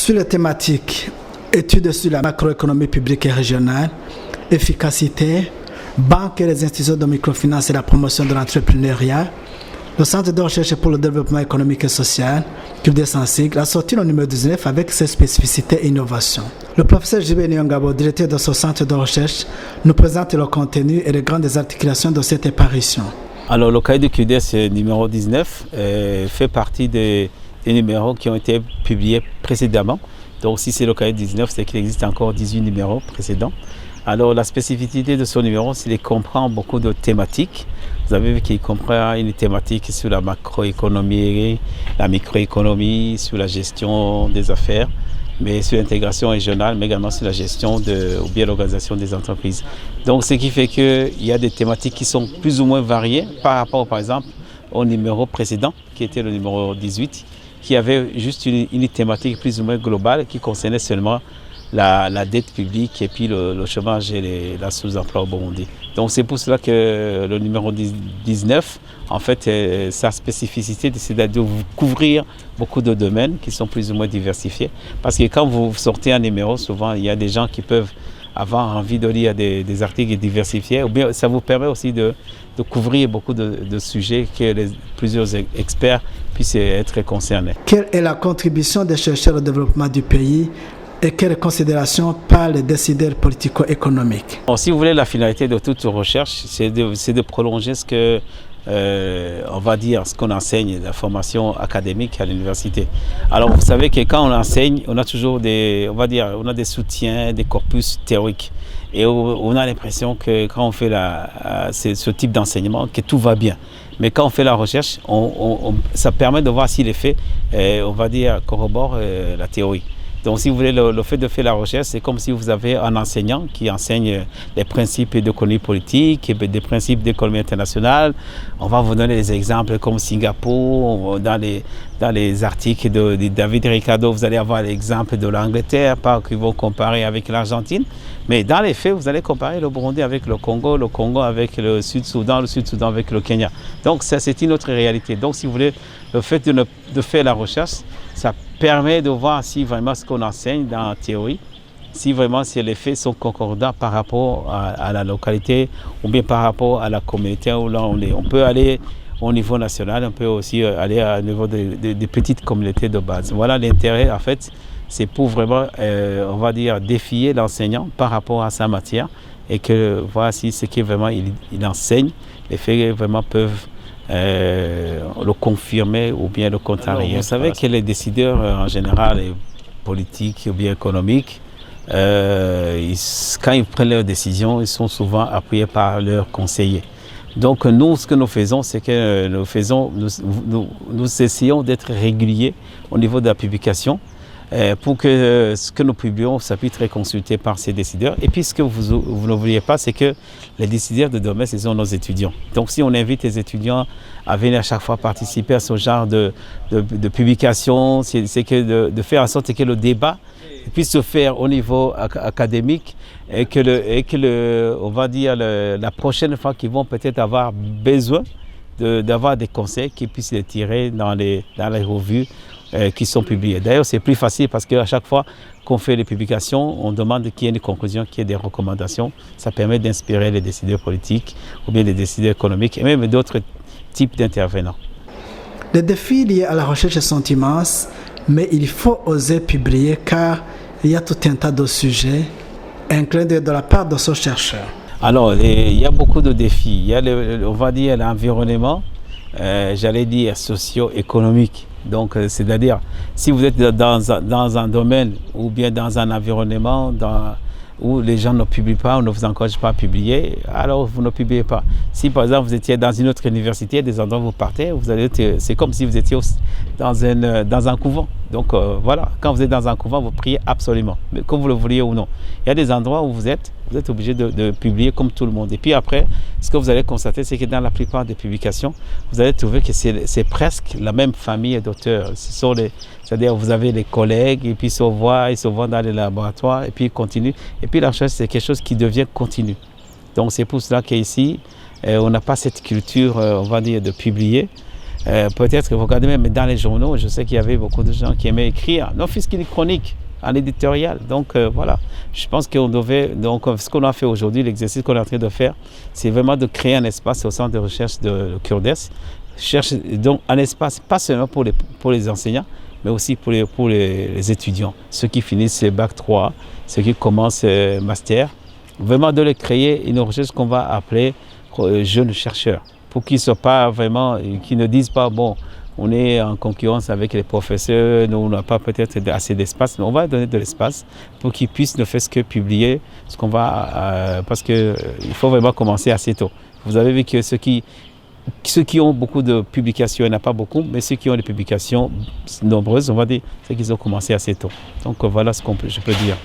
sur les thématiques études sur la macroéconomie publique et régionale, efficacité, banque et les institutions de microfinance et la promotion de l'entrepreneuriat, le Centre de recherche pour le développement économique et social, QDS en sigle, a sorti le numéro 19 avec ses spécificités et innovations. Le professeur J.B. Nyongabo, directeur de ce centre de recherche, nous présente le contenu et les grandes articulations de cette apparition. Alors le cahier de QDS numéro 19 fait partie des numéros qui ont été publiés précédemment. Donc si c'est le cahier 19, c'est qu'il existe encore 18 numéros précédents. Alors la spécificité de ce numéro, c'est qu'il comprend beaucoup de thématiques. Vous avez vu qu'il comprend une thématique sur la macroéconomie, la microéconomie, sur la gestion des affaires, mais sur l'intégration régionale, mais également sur la gestion ou bien l'organisation des entreprises. Donc ce qui fait qu'il y a des thématiques qui sont plus ou moins variées par rapport, par exemple, au numéro précédent, qui était le numéro 18, qui avait juste une thématique plus ou moins globale qui concernait seulement la dette publique et puis le chômage et la sous-emploi au Burundi. Donc c'est pour cela que le numéro 19, en fait, sa spécificité, c'est de couvrir beaucoup de domaines qui sont plus ou moins diversifiés. Parce que quand vous sortez un numéro, souvent il y a des gens qui peuvent avoir envie de lire des articles diversifiés, ou bien ça vous permet aussi de couvrir beaucoup de sujets que plusieurs experts puissent être concernés. Quelle est la contribution des chercheurs au développement du pays et quelles considérations par les décideurs politico-économiques? Si vous voulez, la finalité de toute recherche, c'est de prolonger ce que, on va dire, ce qu'on enseigne, la formation académique à l'université. Alors vous savez que quand on enseigne, on a toujours on a des soutiens, des corpus théoriques. Et on a l'impression que quand on fait ce type d'enseignement, que tout va bien. Mais quand on fait la recherche, ça permet de voir si les faits, on va dire, corroborent la théorie. Donc si vous voulez, le fait de faire la recherche, c'est comme si vous avez un enseignant qui enseigne les principes d'économie politique, des principes d'économie internationale. On va vous donner des exemples comme Singapour, dans les articles de David Ricardo, vous allez avoir l'exemple de l'Angleterre, qu'ils vont comparer avec l'Argentine. Mais dans les faits, vous allez comparer le Burundi avec le Congo avec le Sud-Soudan avec le Kenya. Donc ça, c'est une autre réalité. Donc si vous voulez, le fait de faire la recherche, ça permet de voir si vraiment ce qu'on enseigne dans la théorie, si vraiment les faits sont concordants par rapport à la localité ou bien par rapport à la communauté où là on est. On peut aller au niveau national, on peut aussi aller au niveau des petites communautés de base. Voilà l'intérêt en fait, c'est pour vraiment, on va dire, défier l'enseignant par rapport à sa matière et que voici ce qu'il vraiment il enseigne, les faits vraiment peuvent le confirmer ou bien le contrarier. Vous savez que les décideurs en général, politiques ou bien économiques, quand ils prennent leurs décisions, ils sont souvent appuyés par leurs conseillers. Donc nous, ce que nous faisons, c'est que nous essayons d'être réguliers au niveau de la publication pour que ce que nous publions, ça puisse être consulté par ces décideurs. Et puis ce que vous n'oubliez pas, c'est que les décideurs de demain, ce sont nos étudiants. Donc si on invite les étudiants à venir à chaque fois participer à ce genre de publication, c'est que de faire en sorte que le débat puisse se faire au niveau académique et on va dire la prochaine fois qu'ils vont peut-être avoir besoin d'avoir des conseils qu'ils puissent les tirer dans les revues qui sont publiées. D'ailleurs, c'est plus facile parce qu'à chaque fois qu'on fait les publications, on demande qu'il y ait une conclusion, qu'il y ait des recommandations. Ça permet d'inspirer les décideurs politiques ou bien les décideurs économiques et même d'autres types d'intervenants. Les défis liés à la recherche sont immenses, mais il faut oser publier car il y a tout un tas de sujets, inclus de la part de ce chercheur. Alors, il y a beaucoup de défis. Il y a, on va dire, l'environnement, j'allais dire socio-économique. Donc, c'est-à-dire, si vous êtes dans un domaine ou bien dans un environnement où les gens ne publient pas, on ne vous encourage pas à publier, alors vous ne publiez pas. Si par exemple vous étiez dans une autre université, des endroits où vous partez, c'est comme si vous étiez dans un couvent. Donc voilà, quand vous êtes dans un couvent, vous priez absolument, mais que vous le vouliez ou non. Il y a des endroits où vous êtes obligé de publier comme tout le monde. Et puis après, ce que vous allez constater, c'est que dans la plupart des publications, vous allez trouver que c'est presque la même famille d'auteurs. C'est-à-dire vous avez les collègues, et puis ils se voient dans les laboratoires, et puis ils continuent. Et puis la recherche, c'est quelque chose qui devient continu. Donc c'est pour cela qu'ici, on n'a pas cette culture, on va dire, de publier. peut-être, vous regardez même dans les journaux, je sais qu'il y avait beaucoup de gens qui aimaient écrire, non fût-ce qu'une chronique en éditorial. Donc voilà, je pense qu'on devait, donc ce qu'on a fait aujourd'hui, l'exercice qu'on est en train de faire, c'est vraiment de créer un espace au centre de recherche de CURDES. Cherche donc un espace pas seulement pour les enseignants, mais aussi pour les étudiants, ceux qui finissent le bac 3, ceux qui commencent master, vraiment de les créer une recherche qu'on va appeler jeunes chercheurs, pour qu'ils ne soient pas vraiment, qu'ils ne disent pas, bon, on est en concurrence avec les professeurs, nous on n'a pas peut-être assez d'espace, mais on va donner de l'espace pour qu'ils puissent ne faire que publier ce qu'on va, parce qu'il faut vraiment commencer assez tôt. Vous avez vu que ceux qui ont beaucoup de publications, il n'y en a pas beaucoup, mais ceux qui ont des publications nombreuses, on va dire, c'est qu'ils ont commencé assez tôt. Donc voilà ce que je peux dire.